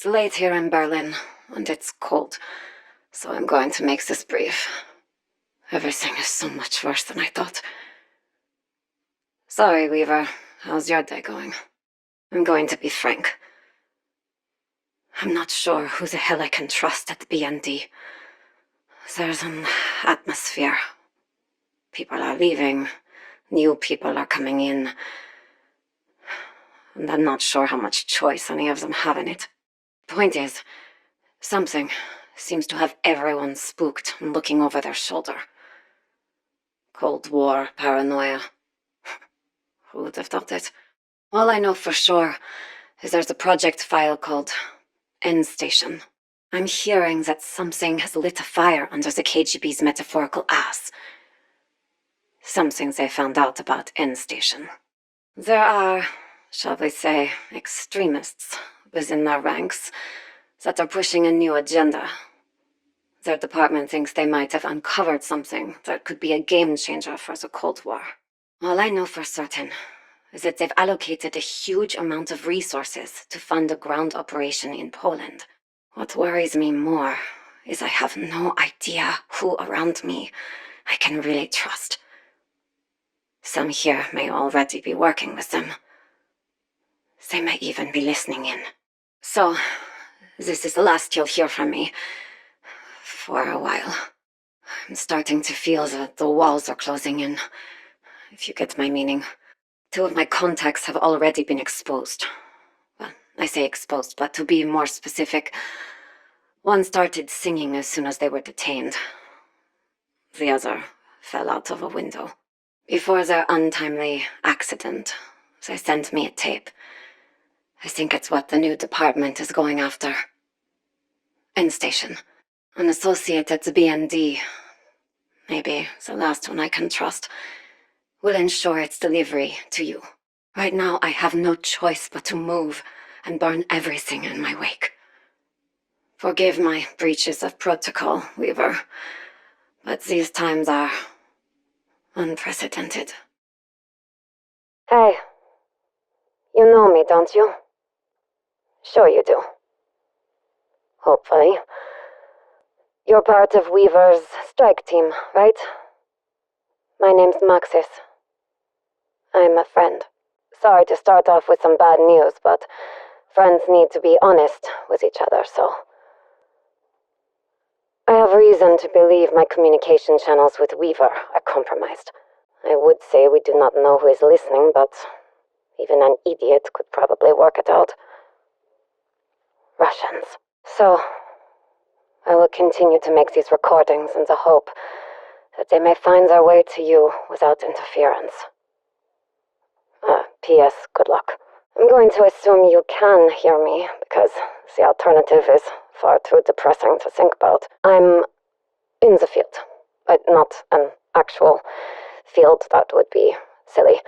It's late here in Berlin, and it's cold, so I'm going to make this brief. Everything is so much worse than I thought. Sorry, Weaver. How's your day going? I'm going to be frank. I'm not sure who the hell I can trust at the BND. There's an atmosphere. People are leaving. New people are coming in. And I'm not sure how much choice any of them have in it. Point is, something seems to have everyone spooked and looking over their shoulder. Cold War paranoia. Who would have thought it? All I know for sure is there's a project file called End Station. I'm hearing that something has lit a fire under the KGB's metaphorical ass. Something they found out about End Station. There are, shall we say, extremists within their ranks that are pushing a new agenda. Their department thinks they might have uncovered something that could be a game changer for the Cold War. All I know for certain is that they've allocated a huge amount of resources to fund a ground operation in Poland. What worries me more is I have no idea who around me I can really trust. Some here may already be working with them. They may even be listening in. So, this is the last you'll hear from me. For a while. I'm starting to feel that the walls are closing in, if you get my meaning. 2 of my contacts have already been exposed. Well, I say exposed, but to be more specific, one started singing as soon as they were detained. The other fell out of a window. Before their untimely accident, they sent me a tape. I think it's what the new department is going after. End Station. An associate at the BND, maybe the last one I can trust, will ensure its delivery to you. Right now, I have no choice but to move and burn everything in my wake. Forgive my breaches of protocol, Weaver, but these times are unprecedented. Hey, you know me, don't you? Sure you do. Hopefully. You're part of Weaver's strike team, right? My name's Maxis. I'm a friend. Sorry to start off with some bad news, but friends need to be honest with each other, so... I have reason to believe my communication channels with Weaver are compromised. I would say we do not know who is listening, but even an idiot could probably work it out. Russians. So, I will continue to make these recordings in the hope that they may find their way to you without interference. P.S. Good luck. I'm going to assume you can hear me, because the alternative is far too depressing to think about. I'm in the field, but not an actual field. That would be silly.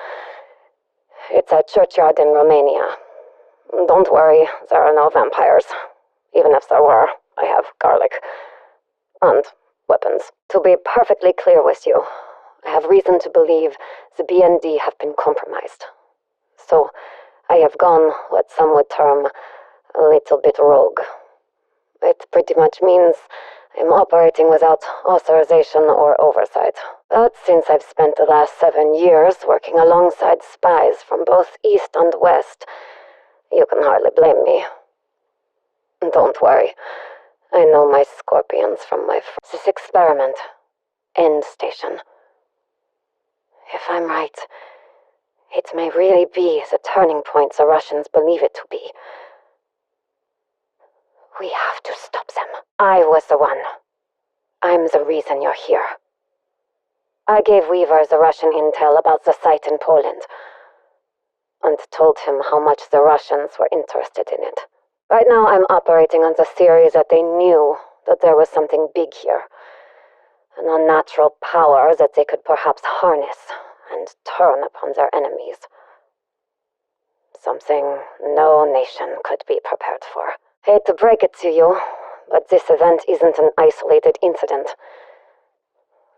It's a churchyard in Romania. Don't worry, there are no vampires. Even if there were, I have garlic. And weapons. To be perfectly clear with you, I have reason to believe the BND have been compromised. So, I have gone what some would term a little bit rogue. It pretty much means I'm operating without authorization or oversight. But since I've spent the last 7 years working alongside spies from both East and West, you can hardly blame me. Don't worry, I know my scorpions from my this experiment. End Station. If I'm right, it may really be the turning point the Russians believe it to be. We have to stop them. I was the one. I'm the reason you're here. I gave Weaver the Russian intel about the site in Poland, and told him how much the Russians were interested in it. Right now I'm operating on the theory that they knew that there was something big here. An unnatural power that they could perhaps harness and turn upon their enemies. Something no nation could be prepared for. Hate to break it to you, but this event isn't an isolated incident.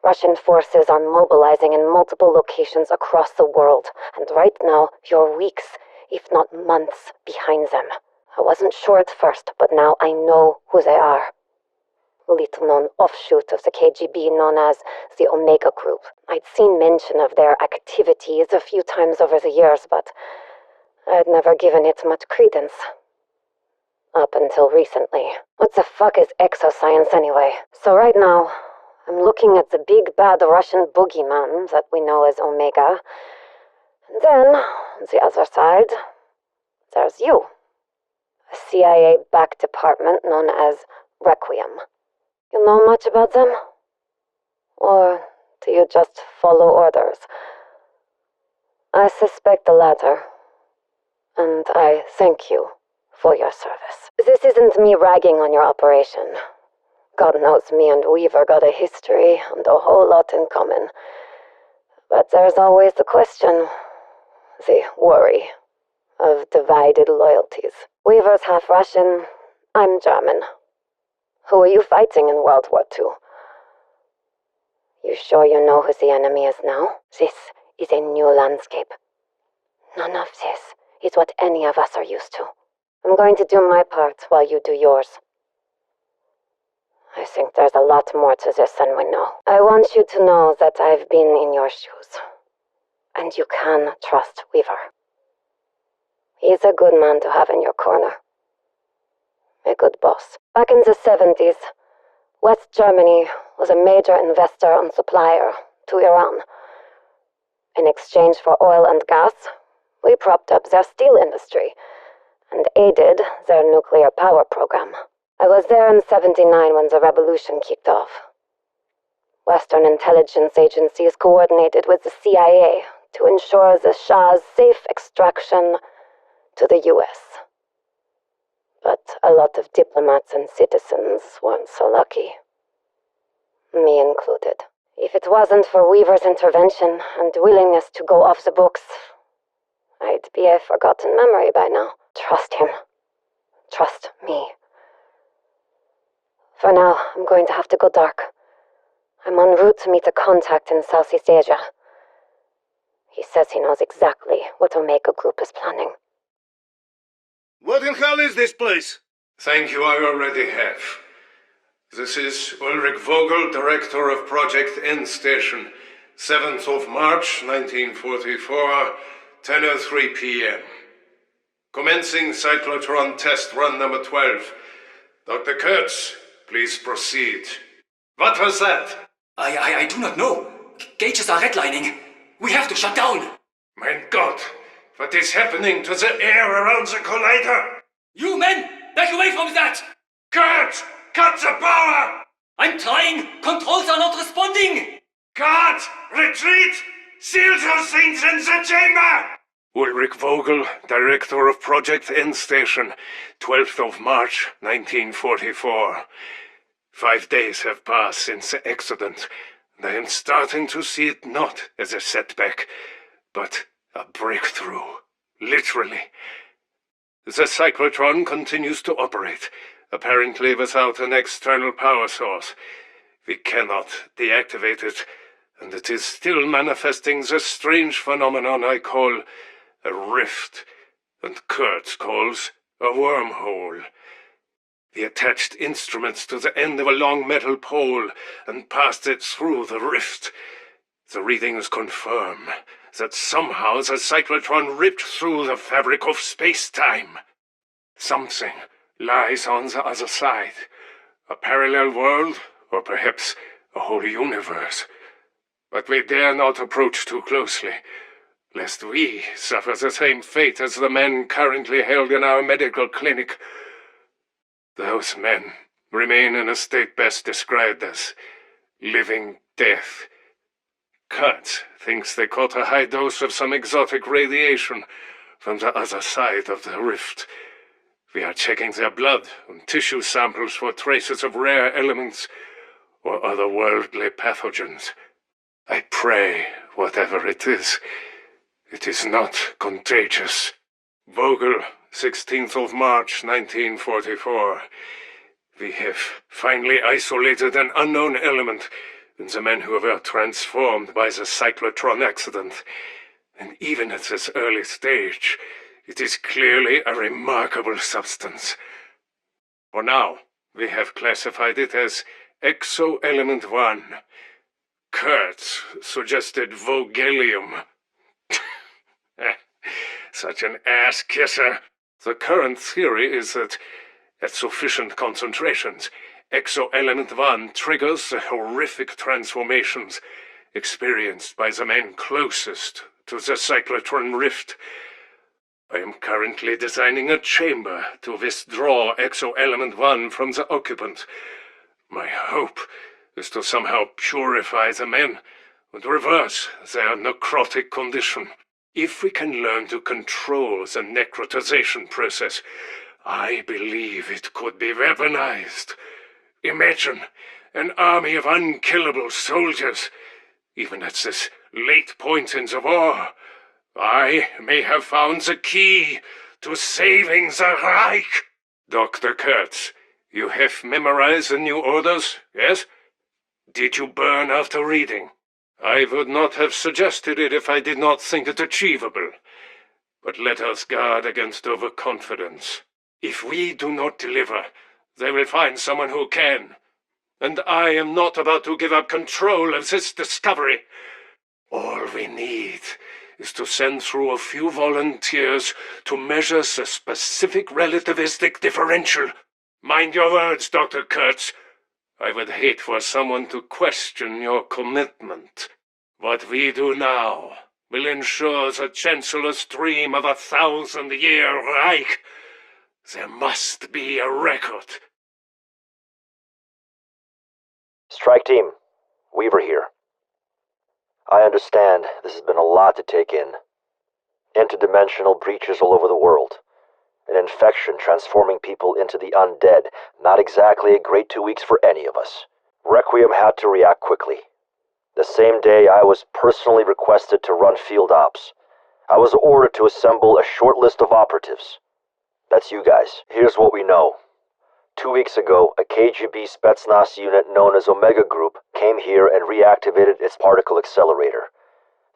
Russian forces are mobilizing in multiple locations across the world, and right now you're weeks, if not months, behind them. I wasn't sure at first, but now I know who they are. A little-known offshoot of the KGB known as the Omega Group. I'd seen mention of their activities a few times over the years, but I'd never given it much credence. Up until recently. What the fuck is exoscience anyway? So right now, I'm looking at the big bad Russian boogeyman that we know as Omega. And then, on the other side, there's you. A CIA-backed department known as Requiem. You know much about them? Or do you just follow orders? I suspect the latter. And I thank you for your service. This isn't me ragging on your operation. God knows me and Weaver got a history and a whole lot in common. But there's always the question, the worry, of divided loyalties. Weaver's half Russian, I'm German. Who are you fighting in World War II? You sure you know who the enemy is now? This is a new landscape. None of this is what any of us are used to. I'm going to do my part while you do yours. I think there's a lot more to this than we know. I want you to know that I've been in your shoes. And you can trust Weaver. He's a good man to have in your corner. A good boss. Back in the 70s, West Germany was a major investor and supplier to Iran. In exchange for oil and gas, we propped up their steel industry and aided their nuclear power program. I was there in '79 when the revolution kicked off. Western intelligence agencies coordinated with the CIA to ensure the Shah's safe extraction to the US. But a lot of diplomats and citizens weren't so lucky. Me included. If it wasn't for Weaver's intervention and willingness to go off the books, I'd be a forgotten memory by now. Trust him. Trust me. For now, I'm going to have to go dark. I'm en route to meet a contact in Southeast Asia. He says he knows exactly what Omega Group is planning. What in hell is this place? Thank you, I already have. This is Ulrich Vogel, Director of Project N Station, 7th of March, 1944, 10:03 p.m. Commencing cyclotron test run number 12. Dr. Kurtz, please proceed. What was that? I do not know. Gauges are redlining. We have to shut down. Mein Gott, what is happening to the air around the collider? You men, back away from that! Kurtz, cut the power! I'm trying. Controls are not responding. Guard, retreat! Seal those things in the chamber! Ulrich Vogel, Director of Project N Station, 12th of March, 1944. 5 days have passed since the accident, and I am starting to see it not as a setback, but a breakthrough. Literally. The cyclotron continues to operate, apparently without an external power source. We cannot deactivate it, and it is still manifesting the strange phenomenon I call a rift, and Kurtz calls a wormhole. We attached instruments to the end of a long metal pole and passed it through the rift. The readings confirm that somehow the cyclotron ripped through the fabric of space-time. Something lies on the other side. A parallel world, or perhaps a whole universe. But we dare not approach too closely, lest we suffer the same fate as the men currently held in our medical clinic. Those men remain in a state best described as living death. Kurtz thinks they caught a high dose of some exotic radiation from the other side of the rift. We are checking their blood and tissue samples for traces of rare elements or otherworldly pathogens. I pray, whatever it is not contagious. Vogel, 16th of March, 1944. We have finally isolated an unknown element in the men who were transformed by the cyclotron accident. And even at this early stage, It is clearly a remarkable substance. For now, we have classified it as Exo-Element 1. Kurtz suggested Vogelium. Such an ass-kisser. The current theory is that, at sufficient concentrations, Exo-Element 1 triggers the horrific transformations experienced by the men closest to the cyclotron rift. I am currently designing a chamber to withdraw Exo-Element 1 from the occupant. My hope is to somehow purify the men and reverse their necrotic condition. If we can learn to control the necrotization process, I believe it could be weaponized. Imagine an army of unkillable soldiers. Even at this late point in the war, I may have found the key to saving the Reich. Dr. Kurtz, you have memorized the new orders, yes? Did you burn after reading? I would not have suggested it if I did not think it achievable. But let us guard against overconfidence. If we do not deliver, they will find someone who can. And I am not about to give up control of this discovery. All we need is to send through a few volunteers to measure the specific relativistic differential. Mind your words, Dr. Kurtz. I would hate for someone to question your commitment. What we do now will ensure the Chancellor's dream of 1,000-year Reich. There must be a record. Strike Team, Weaver here. I understand this has been a lot to take in. Interdimensional breaches all over the world. An infection transforming people into the undead. Not exactly a great 2 weeks for any of us. Requiem had to react quickly. The same day I was personally requested to run field ops. I was ordered to assemble a short list of operatives. That's you guys. Here's what we know. 2 weeks ago, a KGB Spetsnaz unit known as Omega Group came here and reactivated its particle accelerator.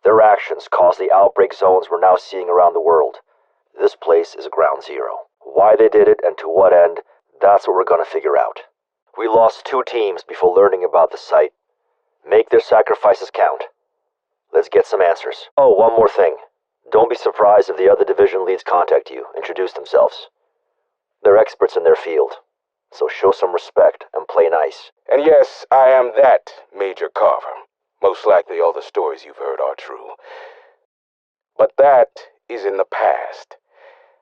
Their actions caused the outbreak zones we're now seeing around the world. This place is ground zero. Why they did it and to what end, that's what we're gonna figure out. We lost 2 teams before learning about the site. Make their sacrifices count. Let's get some answers. Oh, one more thing. Don't be surprised if the other division leads contact you, introduce themselves. They're experts in their field, so show some respect and play nice. And yes, I am that Major Carver. Most likely all the stories you've heard are true. But that is in the past.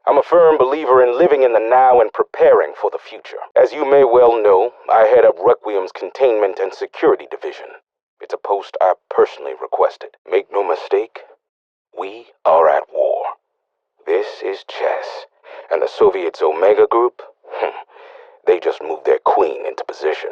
I'm a firm believer in living in the now and preparing for the future. As you may well know, I head up Requiem's Containment and Security Division. It's a post I personally requested. Make no mistake, we are at war. This is chess. And the Soviets' Omega Group, they just moved their queen into position.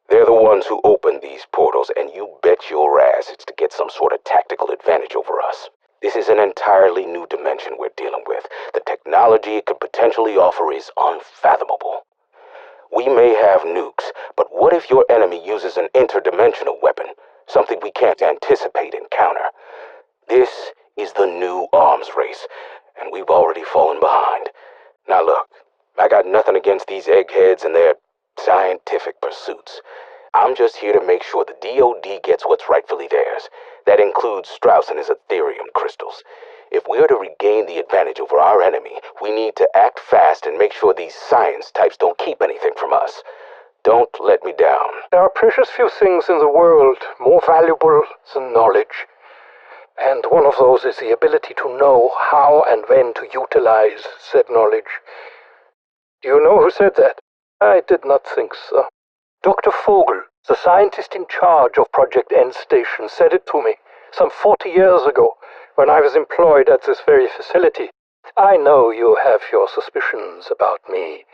They're the ones who opened these portals, and you bet your ass it's to get some sort of tactical advantage over us. This is an entirely new dimension we're dealing with. The technology it could potentially offer is unfathomable. We may have nukes, but what if your enemy uses an interdimensional weapon? Something we can't anticipate and counter. This is the new arms race, and we've already fallen behind. Now look, I got nothing against these eggheads and their scientific pursuits. I'm just here to make sure the DoD gets what's rightfully theirs. That includes Strauss and his Ethereum crystals. If we are to regain the advantage over our enemy, we need to act fast and make sure these science types don't keep anything from us. Don't let me down. There are precious few things in the world more valuable than knowledge. And one of those is the ability to know how and when to utilize said knowledge. Do you know who said that? I did not think so. Dr. Vogel, the scientist in charge of Project End Station, said it to me some 40 years ago, when I was employed at this very facility. I know you have your suspicions about me.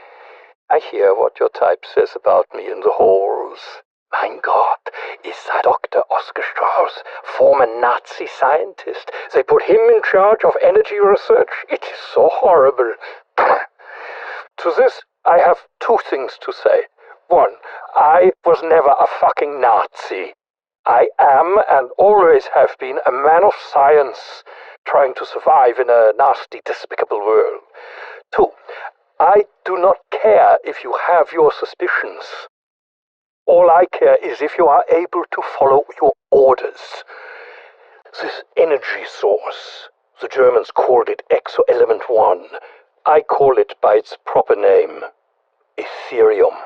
I hear what your type says about me in the halls. Mein Gott, is that Dr. Oscar Strauss, former Nazi scientist? They put him in charge of energy research. It is so horrible. To this, I have 2 things to say. 1, I was never a fucking Nazi. I am and always have been a man of science, trying to survive in a nasty, despicable world. 2. I do not care if you have your suspicions. All I care is if you are able to follow your orders. This energy source, the Germans called it Exo-Element 1. I call it by its proper name, Ethereum.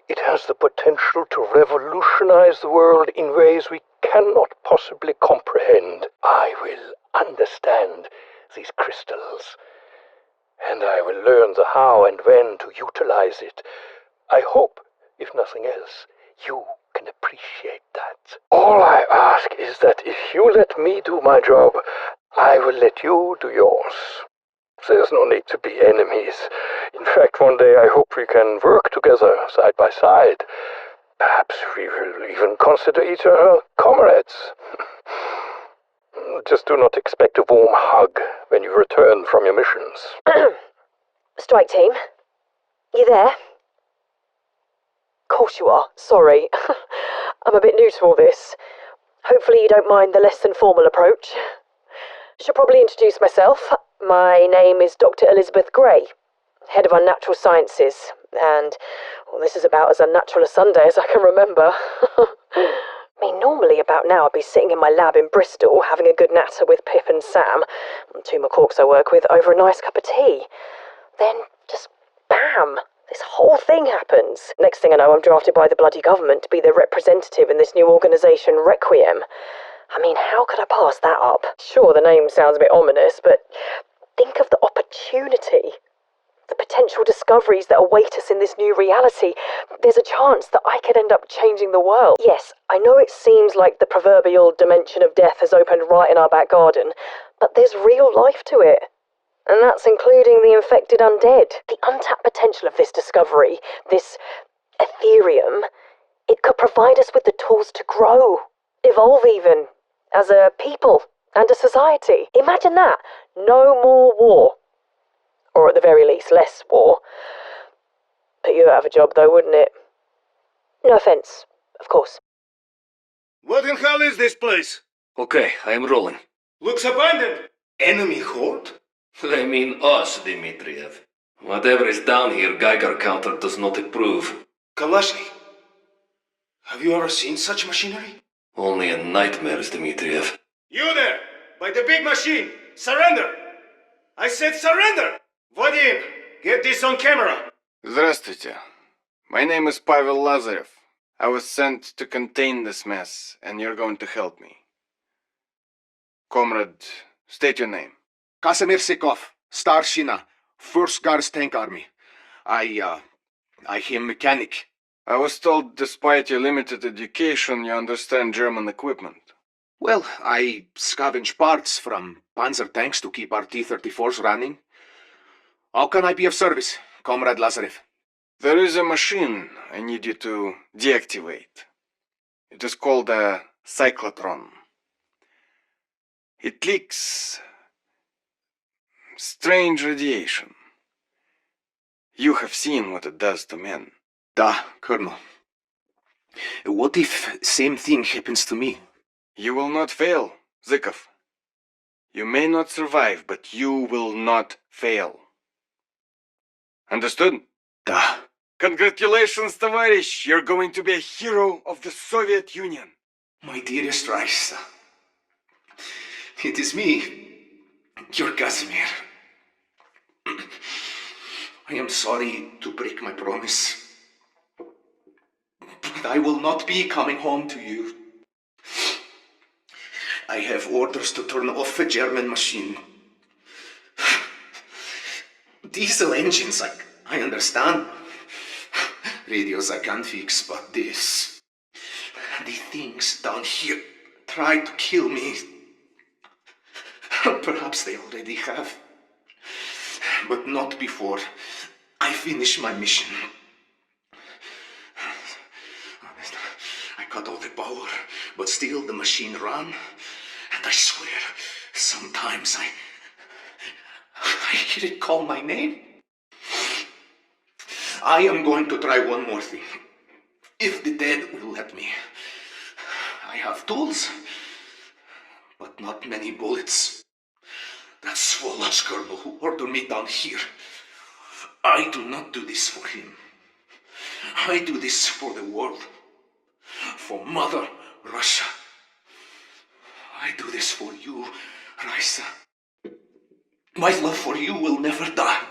It has the potential to revolutionize the world in ways we cannot possibly comprehend. I will understand these crystals, and I will learn the how and when to utilize it. I hope, if nothing else, you can appreciate that. All I ask is that if you let me do my job, I will let you do yours. There's no need to be enemies. In fact, one day I hope we can work together, side by side. Perhaps we will even consider each other comrades. Just do not expect a warm hug when you return from your missions. Strike team, you there? Of course you are, sorry. I'm a bit new to all this. Hopefully you don't mind the less than formal approach. Should probably introduce myself. My name is Dr. Elizabeth Gray, Head of Unnatural Sciences, and well, this is about as unnatural a Sunday as I can remember. I mean, normally about now I'd be sitting in my lab in Bristol having a good natter with Pip and Sam, 2 McCorks I work with, over a nice cup of tea. Then, just bam! This whole thing happens. Next thing I know, I'm drafted by the bloody government to be their representative in this new organisation, Requiem. I mean, how could I pass that up? Sure, the name sounds a bit ominous, but think of the opportunity. The potential discoveries that await us in this new reality. There's a chance that I could end up changing the world. Yes, I know it seems like the proverbial dimension of death has opened right in our back garden, but there's real life to it. And that's including the infected undead. The untapped potential of this discovery, this Ethereum, it could provide us with the tools to grow, evolve even, as a people and a society. Imagine that. No more war. Or at the very least, less war. Put you out of a job though, wouldn't it? No offence, of course. What in hell is this place? Okay, I am rolling. Looks abandoned. Enemy horde? They mean us, Dmitriev. Whatever is down here, Geiger counter does not approve. Kalashnik. Have you ever seen such machinery? Only in nightmares, Dmitriev. You there! By the big machine! Surrender! I said surrender! Vadim, get this on camera! Здравствуйте. My name is Pavel Lazarev. I was sent to contain this mess, and you're going to help me. Comrade, state your name. Kasimir Sikov, Starshina, 1st Guards Tank Army. I am mechanic. I was told despite your limited education, you understand German equipment. Well, I scavenge parts from panzer tanks to keep our T-34s running. How can I be of service, Comrade Lazarev? There is a machine I need you to deactivate. It is called a cyclotron. It leaks strange radiation. You have seen what it does to men. Da, Colonel. What if same thing happens to me? You will not fail, Zykov. You may not survive, but you will not fail. Understood? Da. Congratulations, товарищ! You're going to be a hero of the Soviet Union. My dearest Raisa. It is me, your Casimir. I am sorry to break my promise, but I will not be coming home to you. I have orders to turn off a German machine. Diesel engines, I understand. Radios I can fix, but this... The things down here try to kill me. Perhaps they already have. But not before I finish my mission. I cut all the power, but still the machine ran. And I swear, sometimes I hear it call my name. I am going to try one more thing. If the dead will let me. I have tools, but not many bullets. that swallows girl who ordered me down here. I do not do this for him. I do this for the world. For Mother Russia. I do this for you, Raisa. My love for you will never die.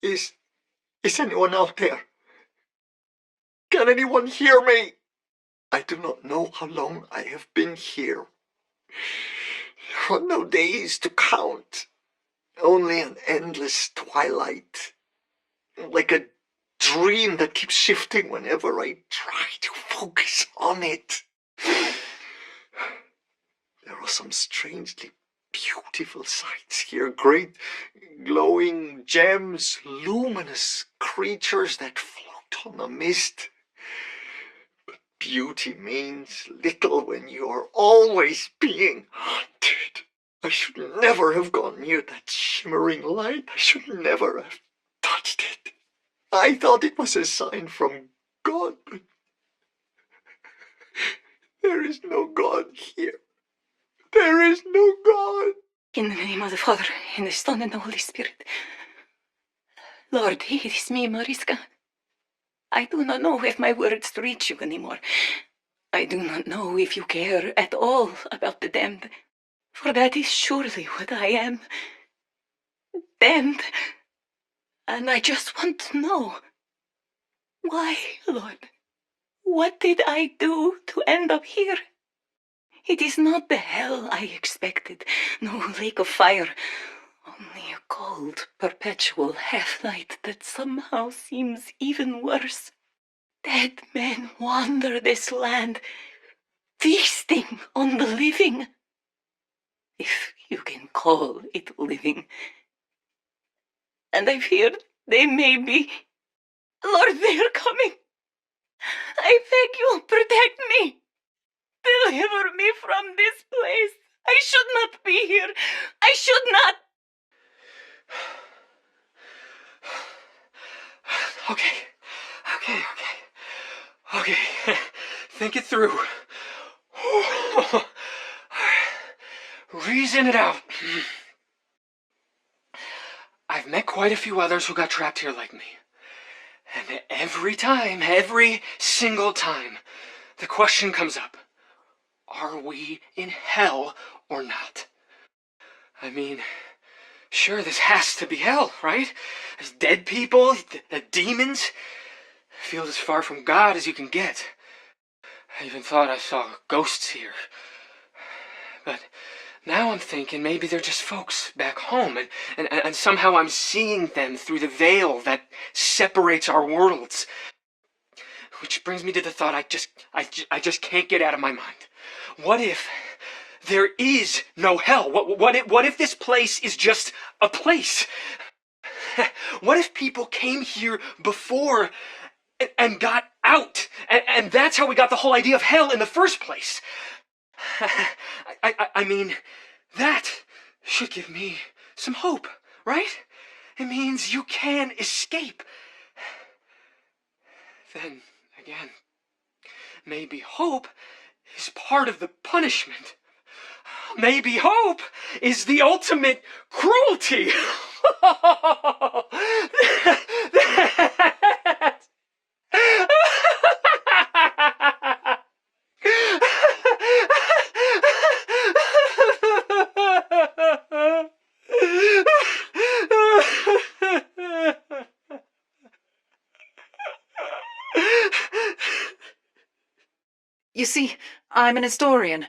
Is anyone out there? Can anyone hear me? I do not know how long I have been here. There are no days to count. Only an endless twilight. Like a dream that keeps shifting whenever I try to focus on it. There are some strangely beautiful sights here. Great glowing gems, luminous creatures that float on the mist. But beauty means little when you are always being hunted. I should never have gone near that shimmering light. I should never have touched it. I thought it was a sign from God, but there is no God here. There is no God. In the name of the Father, and the Son, and the Holy Spirit. Lord, it is me, Mariska. I do not know if my words reach you anymore. I do not know if you care at all about the damned, for that is surely what I am. Damned. And I just want to know. Why, Lord? What did I do to end up here? It is not the hell I expected, no lake of fire, only a cold, perpetual half-light that somehow seems even worse. Dead men wander this land, feasting on the living, if you can call it living. And I fear they may be. Lord, they are coming. I beg you, protect me. Deliver me from this place. I should not be here. I should not. Okay. Think it through. Reason it out. I've met quite a few others who got trapped here like me. And every single time, the question comes up. Are we in hell or not? I mean, sure, this has to be hell, right? There's dead people, the demons. Feels as far from God as you can get. I even thought I saw ghosts here. But now I'm thinking maybe they're just folks back home, and somehow I'm seeing them through the veil that separates our worlds. Which brings me to the thought I just can't get out of my mind. What if there is no hell? What if this place is just a place? What if people came here before and got out? And that's how we got the whole idea of hell in the first place. I mean, that should give me some hope, right? It means you can escape. Then, again, maybe hope is part of the punishment. Maybe hope is the ultimate cruelty. You see, I'm an historian.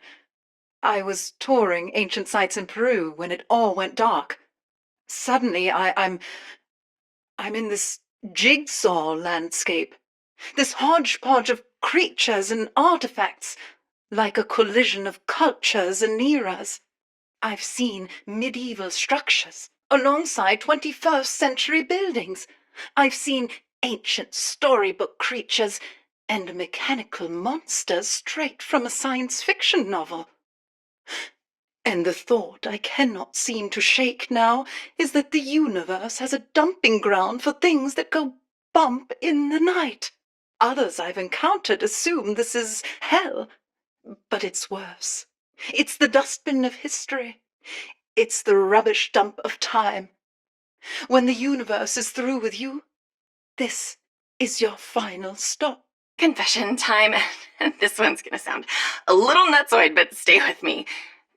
I was touring ancient sites in Peru when it all went dark. Suddenly, I'm in this jigsaw landscape. This hodgepodge of creatures and artifacts, like a collision of cultures and eras. I've seen medieval structures alongside 21st century buildings. I've seen ancient storybook creatures and mechanical monsters straight from a science fiction novel. And the thought I cannot seem to shake now is that the universe has a dumping ground for things that go bump in the night. others I've encountered assume this is hell. But it's worse. It's the dustbin of history. It's the rubbish dump of time. When the universe is through with you, this is your final stop. Confession time. This one's gonna sound a little nutsoid, but stay with me.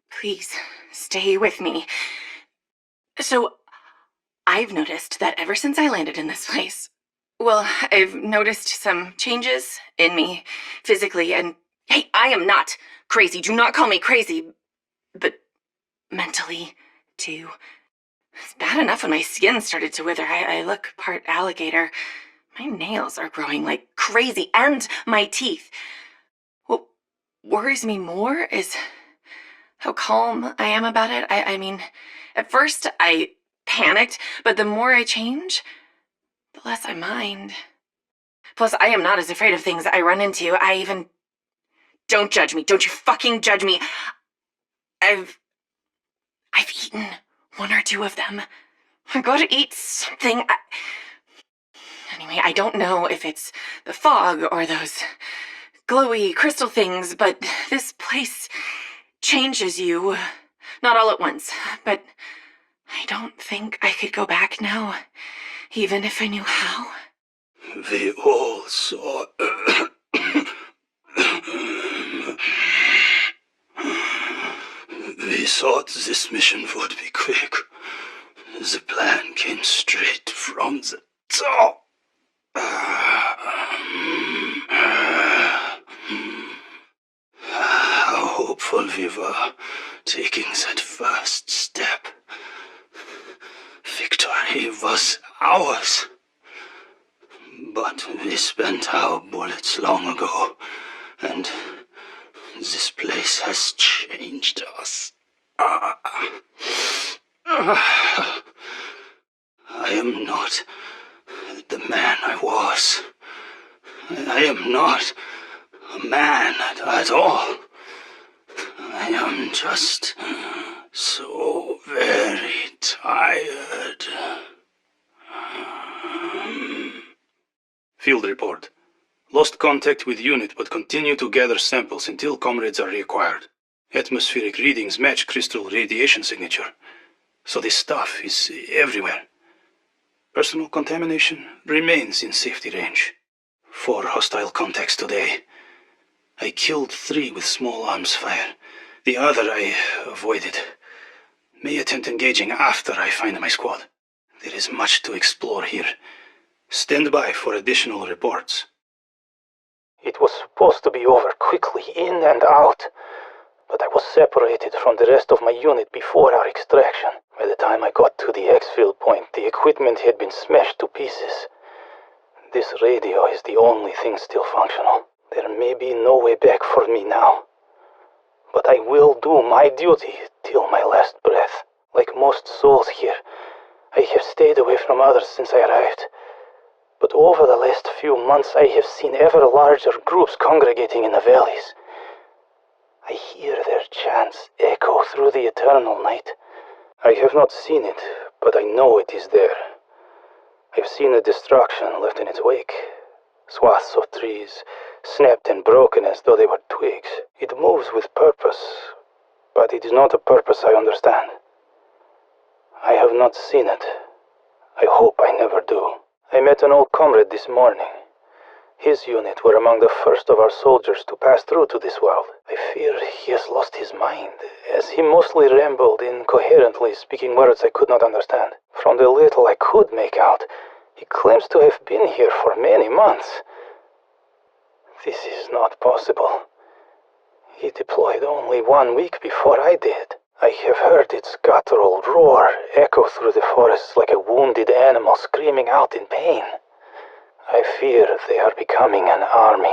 Please, stay with me. So, I've noticed that ever since I landed in this place, well, I've noticed some changes in me physically, and hey, I am not crazy. Do not call me crazy, but mentally, too. It's bad enough when my skin started to wither. I look part alligator. My nails are growing like crazy, and my teeth. What worries me more is how calm I am about it. I mean, at first I panicked, but the more I change, the less I mind. Plus, I am not as afraid of things I run into. Don't judge me. Don't you fucking judge me. I've eaten one or two of them. I gotta eat something. Anyway, I don't know if it's the fog or those glowy crystal things, but this place changes you. Not all at once, but I don't think I could go back now, even if I knew how. We all saw... We thought this mission would be quick. The plan came straight from the top. How hopeful we were taking that first step. Victory was ours. But we spent our bullets long ago, and this place has changed us. I am not the man I was. I am not a man at all. I am just so very tired. Field report. Lost contact with unit, but continue to gather samples until comrades are required. Atmospheric readings match crystal radiation signature. So this stuff is everywhere. Personal contamination remains in safety range. 4 hostile contacts today. I killed 3 with small arms fire. The other I avoided. May attempt engaging after I find my squad. There is much to explore here. Stand by for additional reports. It was supposed to be over quickly, in and out. But I was separated from the rest of my unit before our extraction. By the time I got to the exfil point, the equipment had been smashed to pieces. This radio is the only thing still functional. There may be no way back for me now. But I will do my duty till my last breath. Like most souls here, I have stayed away from others since I arrived. But over the last few months I have seen ever larger groups congregating in the valleys. I hear their chants echo through the eternal night. I have not seen it, but I know it is there. I've seen the destruction left in its wake. Swaths of trees, snapped and broken as though they were twigs. It moves with purpose, but it is not a purpose I understand. I have not seen it. I hope I never do. I met an old comrade this morning. His unit were among the first of our soldiers to pass through to this world. I fear he has lost his mind, as he mostly rambled incoherently, speaking words I could not understand. From the little I could make out, he claims to have been here for many months. This is not possible. He deployed only 1 week before I did. I have heard its guttural roar echo through the forests like a wounded animal screaming out in pain. I fear they are becoming an army.